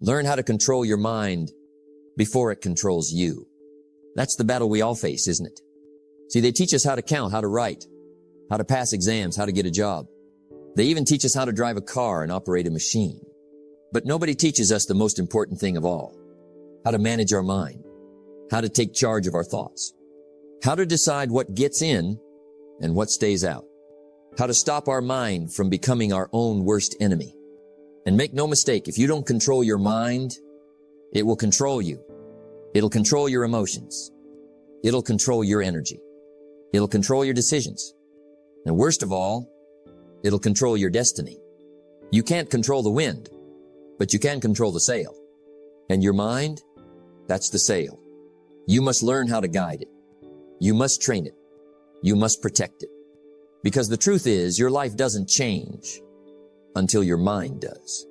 Learn how to control your mind before it controls you. That's the battle we all face, isn't it? See, they teach us how to count, how to write, how to pass exams, how to get a job. They even teach us how to drive a car and operate a machine. But nobody teaches us the most important thing of all, how to manage our mind, how to take charge of our thoughts, how to decide what gets in and what stays out, how to stop our mind from becoming our own worst enemy. And make no mistake, if you don't control your mind, it will control you. It'll control your emotions. It'll control your energy. It'll control your decisions. And worst of all, it'll control your destiny. You can't control the wind, but you can control the sail. And your mind, that's the sail. You must learn how to guide it. You must train it. You must protect it. Because the truth is, your life doesn't change until your mind does.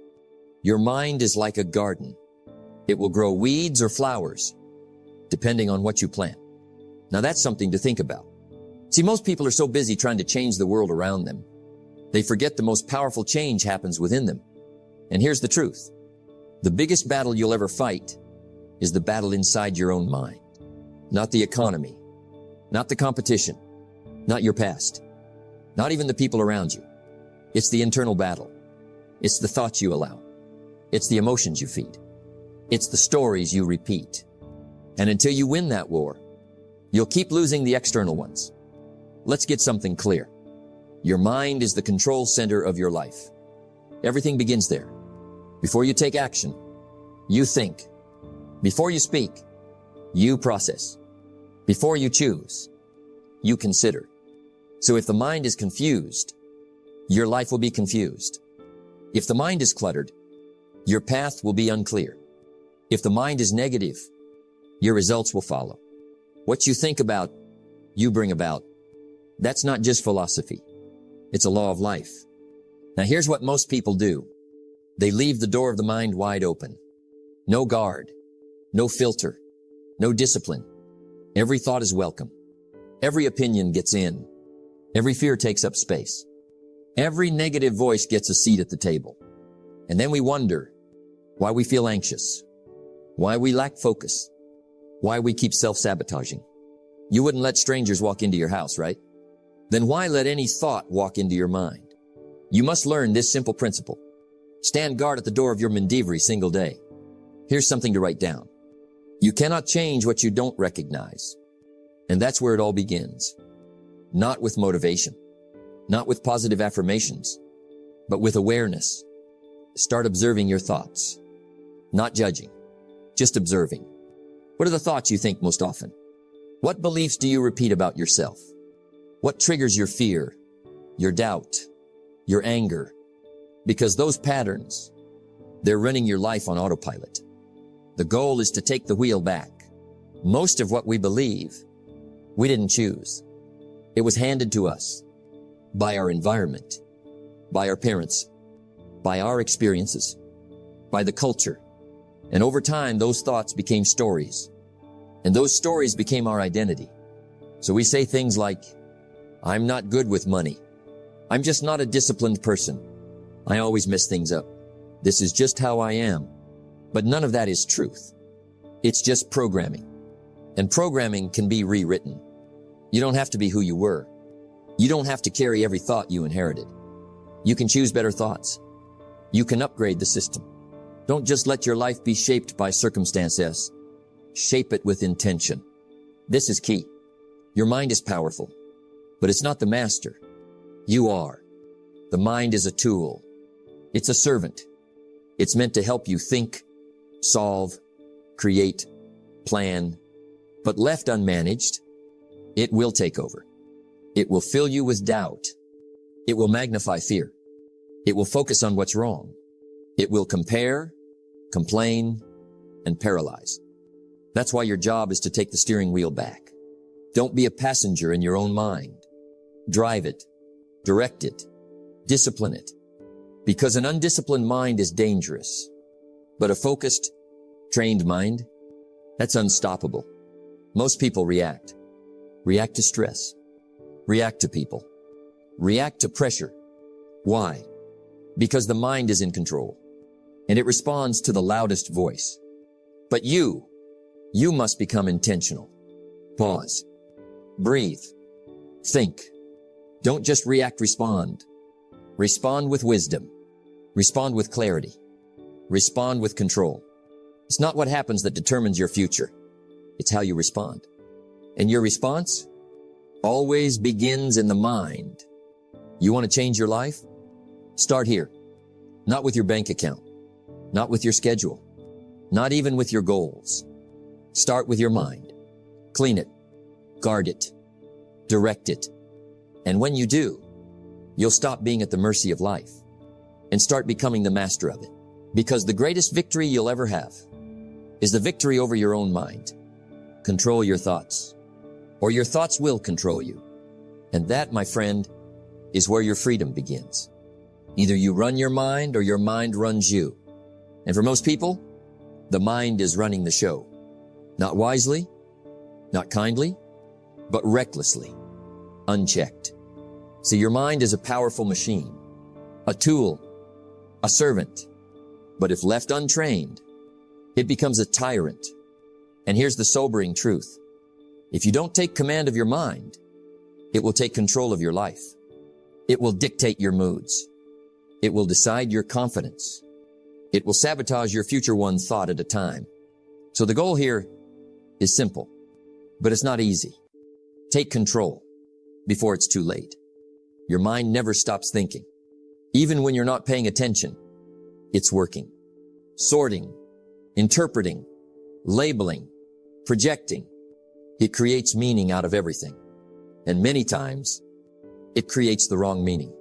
Your mind is like a garden. It will grow weeds or flowers, depending on what you plant. Now that's something to think about. See, most people are so busy trying to change the world around them, they forget the most powerful change happens within them. And here's the truth. The biggest battle you'll ever fight is the battle inside your own mind. Not the economy, not the competition, not your past, not even the people around you. It's the internal battle. It's the thoughts you allow. It's the emotions you feed. It's the stories you repeat. And until you win that war, you'll keep losing the external ones. Let's get something clear. Your mind is the control center of your life. Everything begins there. Before you take action, you think. Before you speak, you process. Before you choose, you consider. So if the mind is confused, your life will be confused. If the mind is cluttered, your path will be unclear. If the mind is negative, your results will follow. What you think about, you bring about. That's not just philosophy. It's a law of life. Now here's what most people do. They leave the door of the mind wide open. No guard, no filter, no discipline. Every thought is welcome. Every opinion gets in. Every fear takes up space. Every negative voice gets a seat at the table. And then we wonder why we feel anxious, why we lack focus, why we keep self-sabotaging. You wouldn't let strangers walk into your house, right? Then why let any thought walk into your mind? You must learn this simple principle. Stand guard at the door of your mind every single day. Here's something to write down. You cannot change what you don't recognize. And that's where it all begins. Not with motivation, not with positive affirmations, but with awareness. Start observing your thoughts. Not judging, just observing. What are the thoughts you think most often? What beliefs do you repeat about yourself? What triggers your fear, your doubt, your anger? Because those patterns, they're running your life on autopilot. The goal is to take the wheel back. Most of what we believe, we didn't choose. It was handed to us by our environment, by our parents, by our experiences, by the culture. And over time, those thoughts became stories. And those stories became our identity. So we say things like, I'm not good with money. I'm just not a disciplined person. I always mess things up. This is just how I am. But none of that is truth. It's just programming. And programming can be rewritten. You don't have to be who you were. You don't have to carry every thought you inherited. You can choose better thoughts. You can upgrade the system. Don't just let your life be shaped by circumstances. Shape it with intention. This is key. Your mind is powerful, but it's not the master. You are. The mind is a tool. It's a servant. It's meant to help you think, solve, create, plan. But left unmanaged, it will take over. It will fill you with doubt. It will magnify fear. It will focus on what's wrong. It will compare, complain, and paralyze. That's why your job is to take the steering wheel back. Don't be a passenger in your own mind. Drive it, direct it, discipline it. Because an undisciplined mind is dangerous. But a focused, trained mind, that's unstoppable. Most people react. React to stress. React to people. React to pressure. Why? Because the mind is in control. and it responds to the loudest voice. But you must become intentional. Pause. Breathe. Think. Don't just react, respond. Respond with wisdom. Respond with clarity. Respond with control. It's not what happens that determines your future. It's how you respond. And your response always begins in the mind. You want to change your life? Start here. Not with your bank account. Not with your schedule. Not even with your goals. Start with your mind. Clean it. Guard it. Direct it. And when you do, you'll stop being at the mercy of life and start becoming the master of it. Because the greatest victory you'll ever have is the victory over your own mind. Control your thoughts, or your thoughts will control you. And that, my friend, is where your freedom begins. Either you run your mind or your mind runs you. And for most people, the mind is running the show. Not wisely, not kindly, but recklessly, unchecked. See, your mind is a powerful machine, a tool, a servant. But if left untrained, it becomes a tyrant. And here's the sobering truth. If you don't take command of your mind, it will take control of your life. It will dictate your moods. It will decide your confidence. It will sabotage your future one thought at a time. So the goal here is simple, but it's not easy. Take control before it's too late. Your mind never stops thinking. Even when you're not paying attention, it's working. Sorting, interpreting, labeling, projecting. It creates meaning out of everything. And many times, it creates the wrong meaning.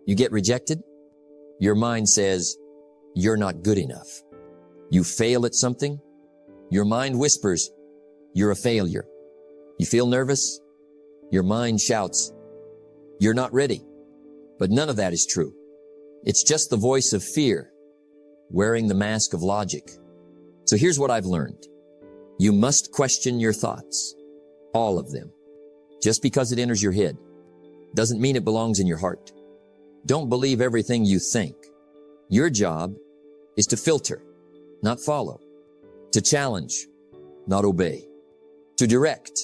You get rejected? Your mind says, you're not good enough. You fail at something? Your mind whispers, you're a failure. You feel nervous? Your mind shouts, you're not ready. But none of that is true. It's just the voice of fear, wearing the mask of logic. So here's what I've learned. You must question your thoughts, all of them. Just because it enters your head doesn't mean it belongs in your heart. Don't believe everything you think. Your job is to filter, not follow, to challenge, not obey, to direct,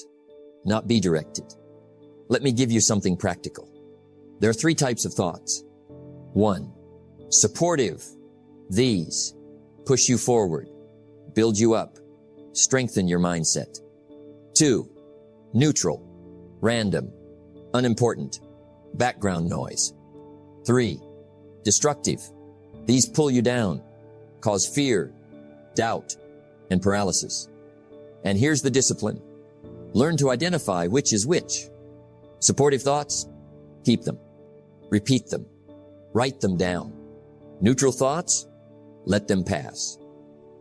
not be directed. Let me give you something practical. There are 3 types of thoughts. 1, supportive. These push you forward, build you up, strengthen your mindset. 2, neutral, random, unimportant, background noise. 3, destructive. These pull you down, cause fear, doubt, and paralysis. And here's the discipline. Learn to identify which is which. Supportive thoughts, keep them, repeat them, write them down. Neutral thoughts, let them pass.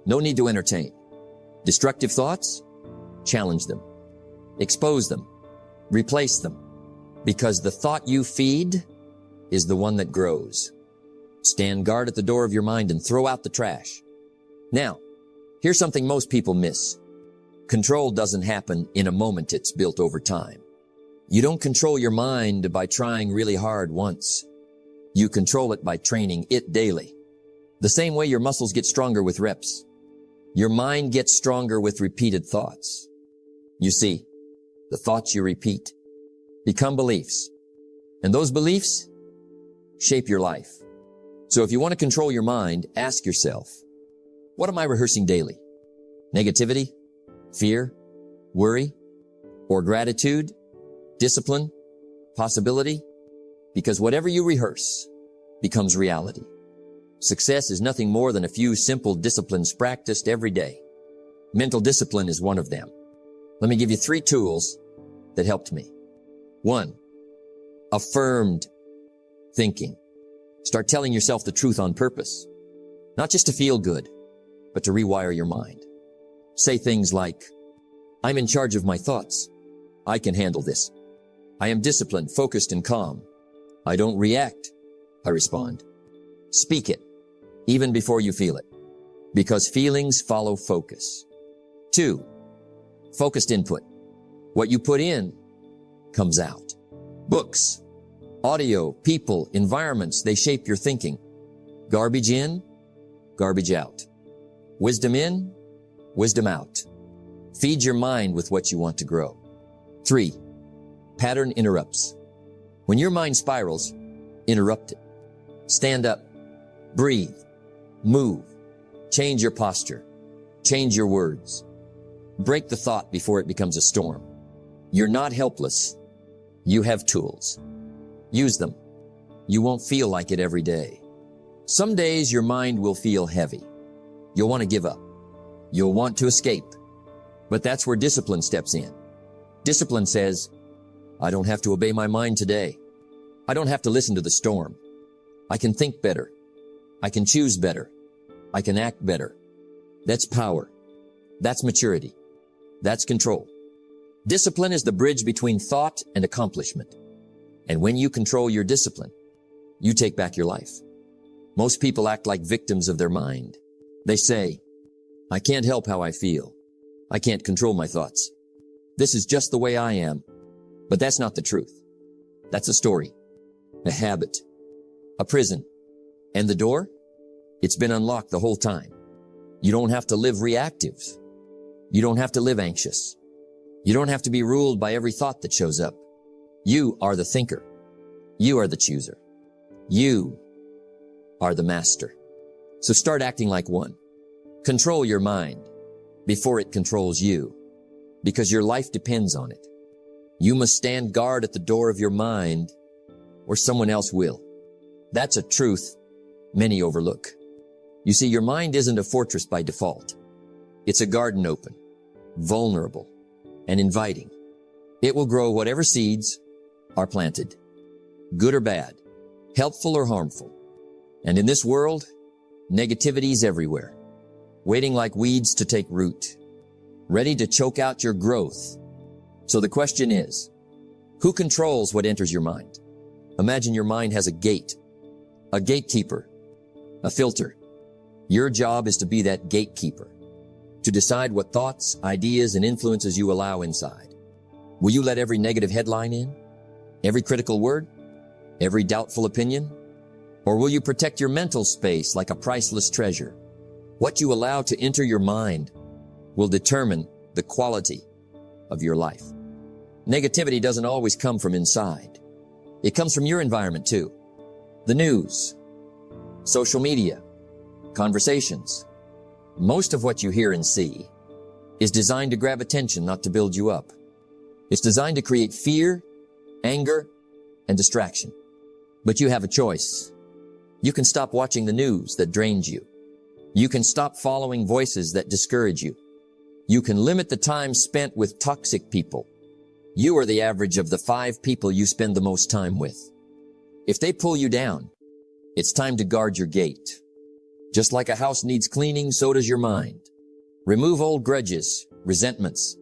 No need to entertain. Destructive thoughts, challenge them, expose them, replace them, because the thought you feed is the one that grows. Stand guard at the door of your mind and throw out the trash. Now, here's something most people miss. Control doesn't happen in a moment. It's built over time. You don't control your mind by trying really hard once. You control it by training it daily. The same way your muscles get stronger with reps, your mind gets stronger with repeated thoughts. You see, the thoughts you repeat become beliefs, and those beliefs shape your life. So if you want to control your mind, ask yourself, what am I rehearsing daily? Negativity, fear, worry, or gratitude, discipline, possibility? Because whatever you rehearse becomes reality. Success is nothing more than a few simple disciplines practiced every day. Mental discipline is one of them. Let me give you 3 tools that helped me. 1, affirmed thinking. Start telling yourself the truth on purpose, not just to feel good, but to rewire your mind. Say things like, I'm in charge of my thoughts. I can handle this. I am disciplined, focused, and calm. I don't react. I respond. Speak it, even before you feel it, because feelings follow focus. 2, focused input. What you put in comes out. Books, audio, people, environments, they shape your thinking. Garbage in, garbage out. Wisdom in, wisdom out. Feed your mind with what you want to grow. 3. Pattern interrupts. When your mind spirals, interrupt it. Stand up, breathe, move, change your posture, change your words. Break the thought before it becomes a storm. You're not helpless. You have tools. Use them. You won't feel like it every day. Some days your mind will feel heavy. You'll want to give up. You'll want to escape. But that's where discipline steps in. Discipline says, I don't have to obey my mind today. I don't have to listen to the storm. I can think better. I can choose better. I can act better. That's power. That's maturity. That's control. Discipline is the bridge between thought and accomplishment. And when you control your discipline, you take back your life. Most people act like victims of their mind. They say, I can't help how I feel. I can't control my thoughts. This is just the way I am. But that's not the truth. That's a story, a habit, a prison. And the door? It's been unlocked the whole time. You don't have to live reactive. You don't have to live anxious. You don't have to be ruled by every thought that shows up. You are the thinker. You are the chooser. You are the master. So start acting like one. Control your mind before it controls you, because your life depends on it. You must stand guard at the door of your mind, or someone else will. That's a truth many overlook. You see, your mind isn't a fortress by default. It's a garden open, vulnerable, and inviting. It will grow whatever seeds are planted, good or bad, helpful or harmful. And in this world, negativity's everywhere, waiting like weeds to take root, ready to choke out your growth. So the question is, who controls what enters your mind? Imagine your mind has a gate, a gatekeeper, a filter. Your job is to be that gatekeeper, to decide what thoughts, ideas, and influences you allow inside. Will you let every negative headline in? Every critical word? Every doubtful opinion? Or will you protect your mental space like a priceless treasure? What you allow to enter your mind will determine the quality of your life. Negativity doesn't always come from inside. It comes from your environment too. The news, social media, conversations. Most of what you hear and see is designed to grab attention, not to build you up. It's designed to create fear, anger, and distraction. But you have a choice. You can stop watching the news that drains you. You can stop following voices that discourage you. You can limit the time spent with toxic people. You are the average of the 5 people you spend the most time with. If they pull you down, it's time to guard your gate. Just like a house needs cleaning, so does your mind. Remove old grudges, resentments,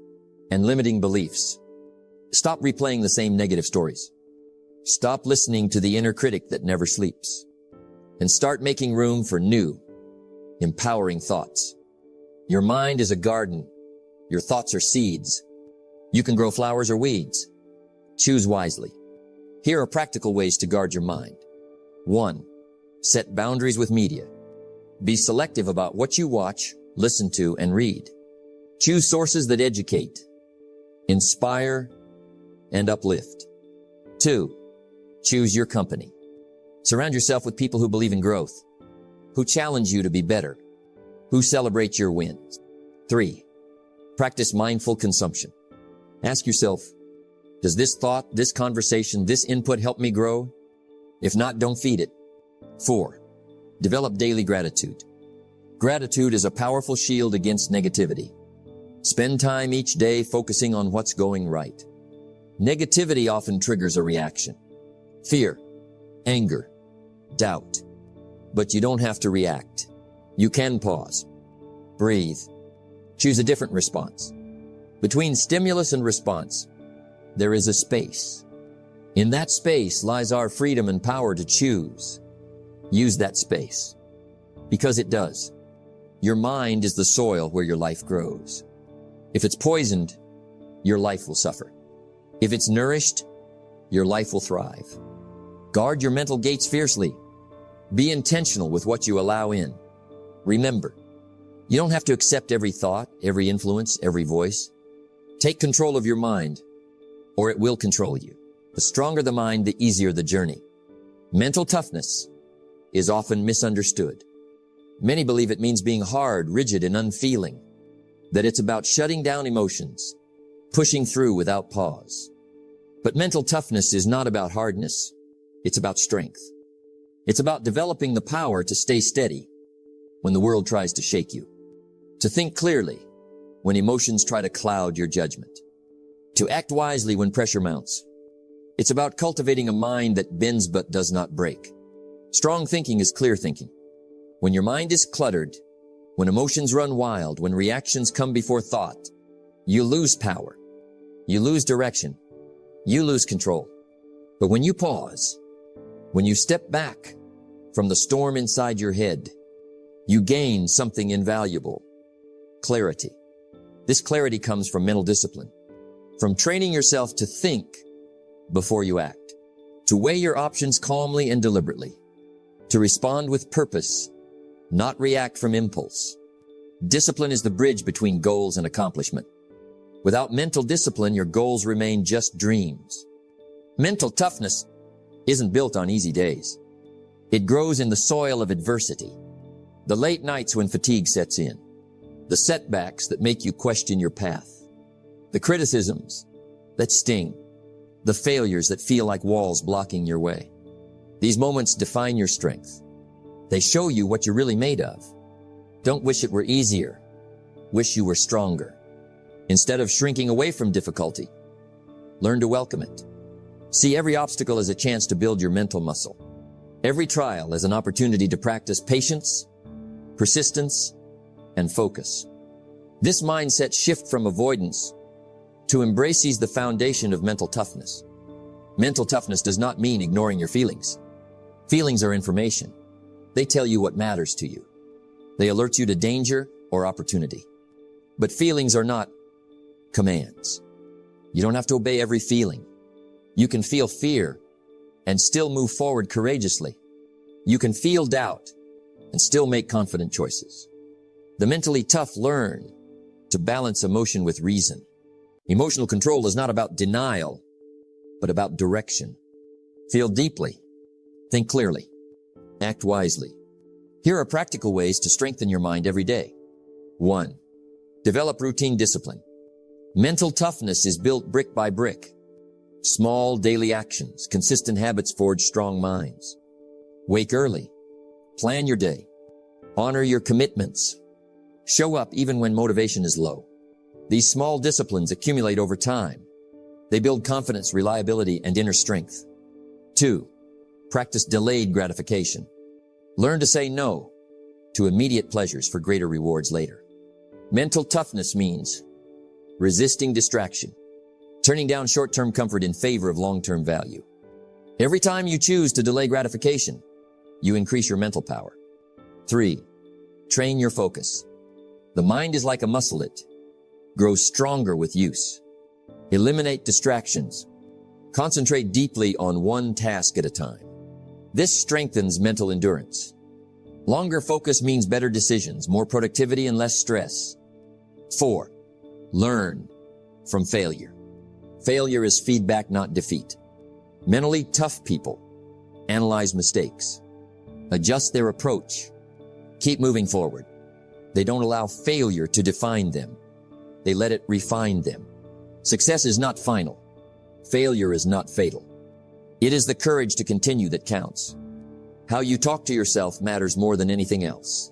and limiting beliefs. Stop replaying the same negative stories. Stop listening to the inner critic that never sleeps. And start making room for new, empowering thoughts. Your mind is a garden. Your thoughts are seeds. You can grow flowers or weeds. Choose wisely. Here are practical ways to guard your mind. 1. Set boundaries with media. Be selective about what you watch, listen to, and read. Choose sources that educate, inspire, and uplift. 2. Choose your company. Surround yourself with people who believe in growth, who challenge you to be better, who celebrate your wins. 3. Practice mindful consumption. Ask yourself, does this thought, this conversation, this input help me grow? If not, don't feed it. 4. Develop daily gratitude. Gratitude is a powerful shield against negativity. Spend time each day focusing on what's going right. Negativity often triggers a reaction. Fear, anger, doubt. But you don't have to react. You can pause, breathe, choose a different response. Between stimulus and response, there is a space. In that space lies our freedom and power to choose. Use that space, because it does. Your mind is the soil where your life grows. If it's poisoned, your life will suffer. If it's nourished, your life will thrive. Guard your mental gates fiercely. Be intentional with what you allow in. Remember, you don't have to accept every thought, every influence, every voice. Take control of your mind, or it will control you. The stronger the mind, the easier the journey. Mental toughness is often misunderstood. Many believe it means being hard, rigid, and unfeeling, that it's about shutting down emotions, pushing through without pause. But mental toughness is not about hardness. It's about strength. It's about developing the power to stay steady when the world tries to shake you, to think clearly when emotions try to cloud your judgment, to act wisely when pressure mounts. It's about cultivating a mind that bends but does not break. Strong thinking is clear thinking. When your mind is cluttered, when emotions run wild, when reactions come before thought, you lose power, you lose direction, you lose control. But when you pause, when you step back from the storm inside your head, you gain something invaluable: clarity. This clarity comes from mental discipline, from training yourself to think before you act, to weigh your options calmly and deliberately, to respond with purpose, not react from impulse. Discipline is the bridge between goals and accomplishment. Without mental discipline, your goals remain just dreams. Mental toughness isn't built on easy days. It grows in the soil of adversity. The late nights when fatigue sets in, the setbacks that make you question your path, the criticisms that sting, the failures that feel like walls blocking your way. These moments define your strength. They show you what you're really made of. Don't wish it were easier. Wish you were stronger. Instead of shrinking away from difficulty, learn to welcome it. See every obstacle as a chance to build your mental muscle. Every trial as an opportunity to practice patience, persistence, and focus. This mindset shift from avoidance to embrace is the foundation of mental toughness. Mental toughness does not mean ignoring your feelings. Feelings are information. They tell you what matters to you. They alert you to danger or opportunity. But feelings are not commands. You don't have to obey every feeling. You can feel fear and still move forward courageously. You can feel doubt and still make confident choices. The mentally tough learn to balance emotion with reason. Emotional control is not about denial, but about direction. Feel deeply, think clearly, act wisely. Here are practical ways to strengthen your mind every day. 1. Develop routine discipline. Mental toughness is built brick by brick. Small daily actions, consistent habits forge strong minds. Wake early. Plan your day. Honor your commitments. Show up even when motivation is low. These small disciplines accumulate over time. They build confidence, reliability, and inner strength. 2. Practice delayed gratification. Learn to say no to immediate pleasures for greater rewards later. Mental toughness means resisting distraction, turning down short-term comfort in favor of long-term value. Every time you choose to delay gratification, you increase your mental power. 3. Train your focus. The mind is like a muscle. It grows stronger with use. Eliminate distractions. Concentrate deeply on one task at a time. This strengthens mental endurance. Longer focus means better decisions, more productivity, and less stress. 4. Learn from failure. Failure is feedback, not defeat. Mentally tough people analyze mistakes, adjust their approach, keep moving forward. They don't allow failure to define them. They let it refine them. Success is not final. Failure is not fatal. It is the courage to continue that counts. How you talk to yourself matters more than anything else.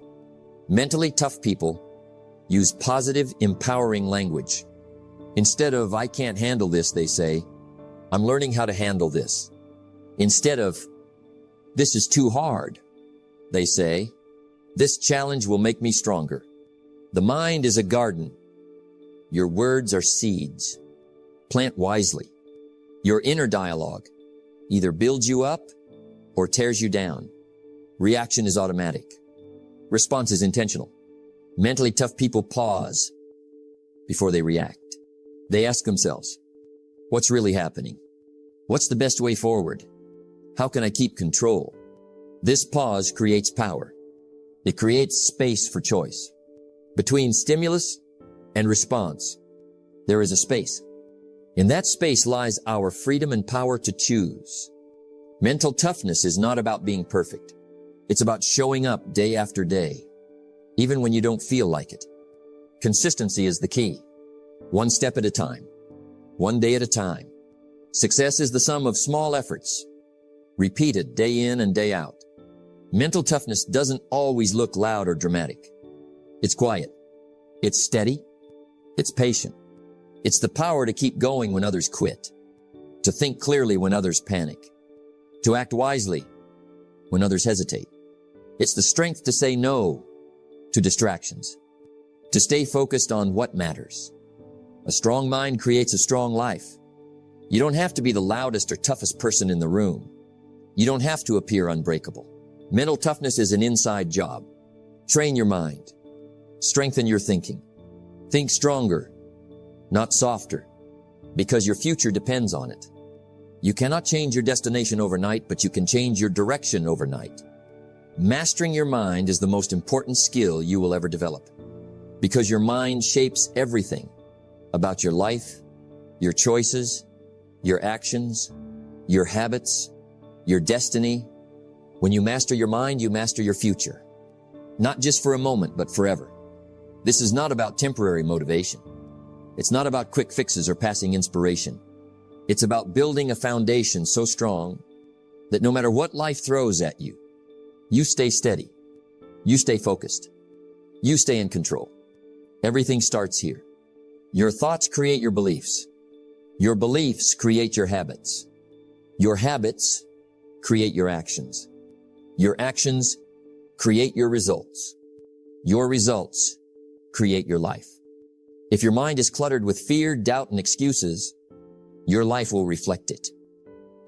Mentally tough people use positive, empowering language. Instead of, "I can't handle this," they say, "I'm learning how to handle this." Instead of, "This is too hard," they say, "This challenge will make me stronger." The mind is a garden. Your words are seeds. Plant wisely. Your inner dialogue either builds you up or tears you down. Reaction is automatic. Response is intentional. Mentally tough people pause before they react. They ask themselves, what's really happening? What's the best way forward? How can I keep control? This pause creates power. It creates space for choice. Between stimulus and response, there is a space. In that space lies our freedom and power to choose. Mental toughness is not about being perfect. It's about showing up day after day, even when you don't feel like it. Consistency is the key. One step at a time, one day at a time. Success is the sum of small efforts, repeated day in and day out. Mental toughness doesn't always look loud or dramatic. It's quiet. It's steady. It's patient. It's the power to keep going when others quit, to think clearly when others panic, to act wisely when others hesitate. It's the strength to say no to distractions, to stay focused on what matters. A strong mind creates a strong life. You don't have to be the loudest or toughest person in the room. You don't have to appear unbreakable. Mental toughness is an inside job. Train your mind. Strengthen your thinking. Think stronger, not softer, because your future depends on it. You cannot change your destination overnight, but you can change your direction overnight. Mastering your mind is the most important skill you will ever develop, because your mind shapes everything about your life, your choices, your actions, your habits, your destiny. When you master your mind, you master your future. Not just for a moment, but forever. This is not about temporary motivation. It's not about quick fixes or passing inspiration. It's about building a foundation so strong that no matter what life throws at you, you stay steady. You stay focused. You stay in control. Everything starts here. Your thoughts create your beliefs. Your beliefs create your habits. Your habits create your actions. Your actions create your results. Your results create your life. If your mind is cluttered with fear, doubt, and excuses, your life will reflect it.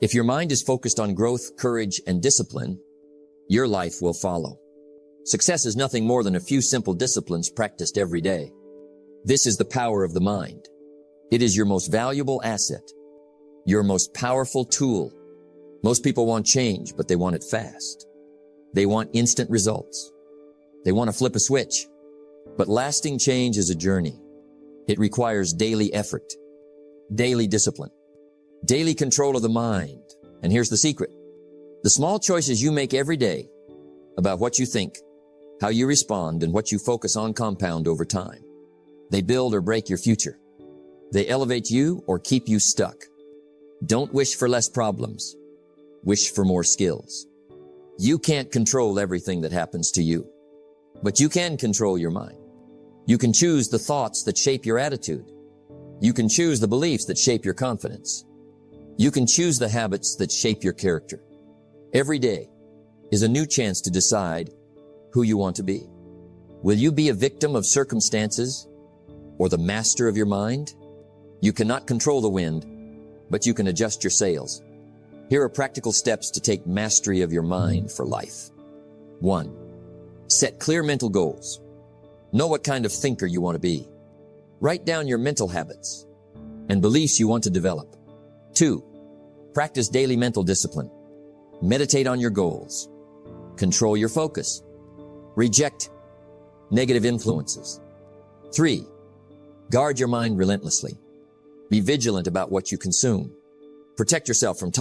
If your mind is focused on growth, courage, and discipline, your life will follow. Success is nothing more than a few simple disciplines practiced every day. This is the power of the mind. It is your most valuable asset, your most powerful tool. Most people want change, but they want it fast. They want instant results. They want to flip a switch. But lasting change is a journey. It requires daily effort, daily discipline, daily control of the mind. And here's the secret. The small choices you make every day about what you think, how you respond, and what you focus on compound over time. They build or break your future. They elevate you or keep you stuck. Don't wish for less problems. Wish for more skills. You can't control everything that happens to you, but you can control your mind. You can choose the thoughts that shape your attitude. You can choose the beliefs that shape your confidence. You can choose the habits that shape your character. Every day is a new chance to decide who you want to be. Will you be a victim of circumstances or the master of your mind? You cannot control the wind, but you can adjust your sails. Here are practical steps to take mastery of your mind for life. 1. Set clear mental goals. Know what kind of thinker you want to be. Write down your mental habits and beliefs you want to develop. 2. Practice daily mental discipline. Meditate on your goals. Control your focus. Reject negative influences. 3. Guard your mind relentlessly. Be vigilant about what you consume. Protect yourself from